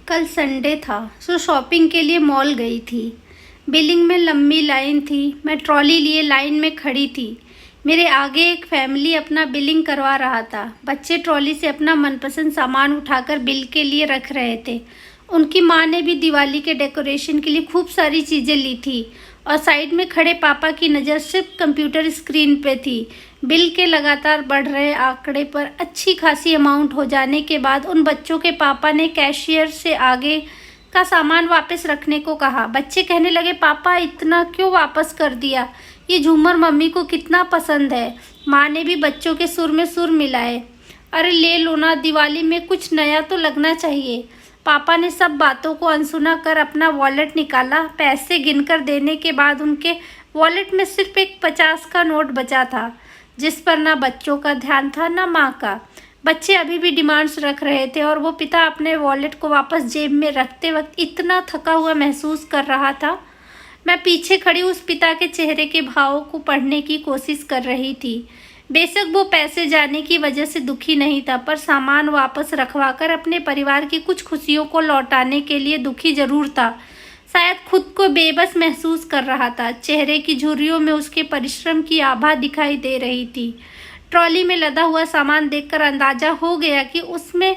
कल संडे था सो शॉपिंग के लिए मॉल गई थी। बिलिंग में लंबी लाइन थी। मैं ट्रॉली लिए लाइन में खड़ी थी। मेरे आगे एक फैमिली अपना बिलिंग करवा रहा था। बच्चे ट्रॉली से अपना मनपसंद सामान उठाकर बिल के लिए रख रहे थे। उनकी माँ ने भी दिवाली के डेकोरेशन के लिए खूब सारी चीज़ें ली थी और साइड में खड़े पापा की नज़र सिर्फ कंप्यूटर स्क्रीन पे थी। बिल के लगातार बढ़ रहे आंकड़े पर अच्छी खासी अमाउंट हो जाने के बाद उन बच्चों के पापा ने कैशियर से आगे का सामान वापस रखने को कहा। बच्चे कहने लगे, पापा इतना क्यों वापस कर दिया? ये झूमर मम्मी को कितना पसंद है। माँ ने भी बच्चों के सुर में सुर मिलाए। अरे ले लो ना, दिवाली में कुछ नया तो लगना चाहिए। पापा ने सब बातों को अनसुना कर अपना वॉलेट निकाला। पैसे गिनकर देने के बाद उनके वॉलेट में सिर्फ एक 50 का नोट बचा था, जिस पर ना बच्चों का ध्यान था ना माँ का। बच्चे अभी भी डिमांड्स रख रहे थे और वो पिता अपने वॉलेट को वापस जेब में रखते वक्त इतना थका हुआ महसूस कर रहा था। मैं पीछे खड़ी उस पिता के चेहरे के भावों को पढ़ने की कोशिश कर रही थी। बेशक वो पैसे जाने की वजह से दुखी नहीं था, पर सामान वापस रखवाकर अपने परिवार की कुछ खुशियों को लौटाने के लिए दुखी जरूर था। शायद खुद को बेबस महसूस कर रहा था। चेहरे की झुर्रियों में उसके परिश्रम की आभा दिखाई दे रही थी। ट्रॉली में लदा हुआ सामान देखकर अंदाजा हो गया कि उसमें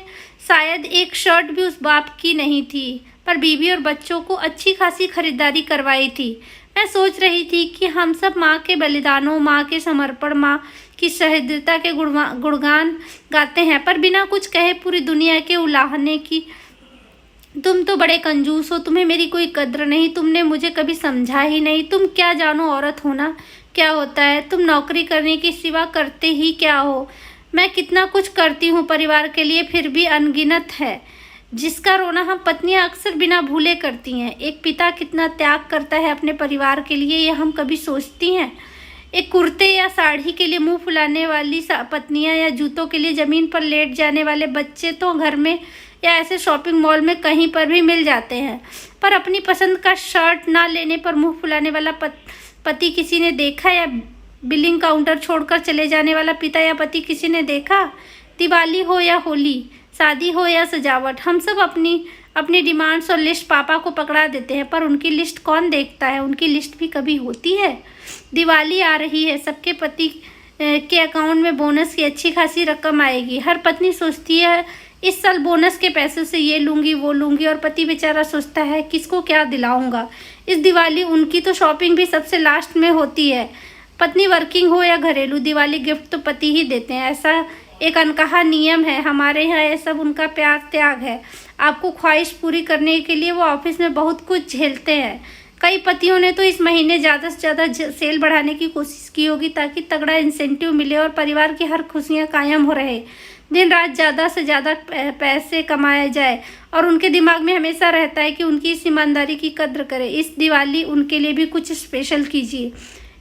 शायद एक शर्ट भी उस बाप की नहीं थी, पर बीवी और बच्चों को अच्छी खासी खरीदारी करवाई थी। मैं सोच रही थी कि हम सब माँ के बलिदानों, माँ के समर्पण, माँ की सहृदयता के गुणगान गाते हैं, पर बिना कुछ कहे पूरी दुनिया के उलाहने की। तुम तो बड़े कंजूस हो, तुम्हें मेरी कोई कद्र नहीं, तुमने मुझे कभी समझा ही नहीं। तुम क्या जानो औरत होना क्या होता है? तुम नौकरी करने की सिवा करते ही क्या हो? मैं कितना कुछ करती हूँ परिवार के लिए, फिर भी अनगिनत है। जिसका रोना हम पत्नियां अक्सर बिना भूले करती हैं। एक पिता कितना त्याग करता है अपने परिवार के लिए, ये हम कभी सोचती हैं? एक कुर्ते या साड़ी के लिए मुंह फुलाने वाली पत्नियां या जूतों के लिए ज़मीन पर लेट जाने वाले बच्चे तो घर में या ऐसे शॉपिंग मॉल में कहीं पर भी मिल जाते हैं, पर अपनी पसंद का शर्ट ना लेने पर मुंह फुलाने वाला पति किसी ने देखा? या बिलिंग काउंटर छोड़कर चले जाने वाला पिता या पति किसी ने देखा? दिवाली हो या होली, शादी हो या सजावट, हम सब अपनी अपनी डिमांड्स और लिस्ट पापा को पकड़ा देते हैं, पर उनकी लिस्ट कौन देखता है? उनकी लिस्ट भी कभी होती है? दिवाली आ रही है, सबके पति के अकाउंट में बोनस की अच्छी खासी रकम आएगी। हर पत्नी सोचती है इस साल बोनस के पैसों से ये लूँगी वो लूँगी, और पति बेचारा सोचता है किसको क्या दिलाऊंगा। इस दिवाली उनकी तो शॉपिंग भी सबसे लास्ट में होती है। पत्नी वर्किंग हो या घरेलू, दिवाली गिफ्ट तो पति ही देते हैं। ऐसा एक अनकहा नियम है हमारे यहाँ। ये सब उनका प्यार त्याग है। आपको ख्वाहिश पूरी करने के लिए वो ऑफिस में बहुत कुछ झेलते हैं। कई पतियों ने तो इस महीने ज़्यादा से ज़्यादा सेल बढ़ाने की कोशिश की होगी ताकि तगड़ा इंसेंटिव मिले और परिवार की हर खुशियाँ कायम हो रहे। दिन रात ज़्यादा से ज़्यादा पैसे कमाए जाए, और उनके दिमाग में हमेशा रहता है कि उनकी इस ईमानदारी की कद्र करें। इस दिवाली उनके लिए भी कुछ स्पेशल कीजिए।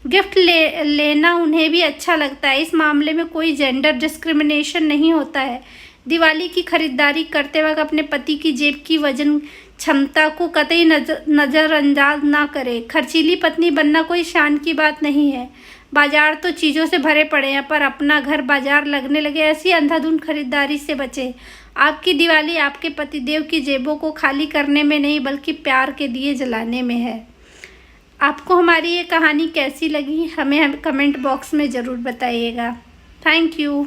गिफ्ट लेना उन्हें भी अच्छा लगता है। इस मामले में कोई जेंडर डिस्क्रिमिनेशन नहीं होता है। दिवाली की खरीदारी करते वक्त अपने पति की जेब की वजन क्षमता को कतई नज़रअंदाज ना करें। खर्चीली पत्नी बनना कोई शान की बात नहीं है। बाजार तो चीज़ों से भरे पड़े हैं, पर अपना घर बाजार लगने लगे ऐसी अंधाधुंध खरीदारी से बचें। आपकी दिवाली आपके पतिदेव की जेबों को खाली करने में नहीं, बल्कि प्यार के दिए जलाने में है। आपको हमारी ये कहानी कैसी लगी हमें कमेंट बॉक्स में ज़रूर बताइएगा। Thank you.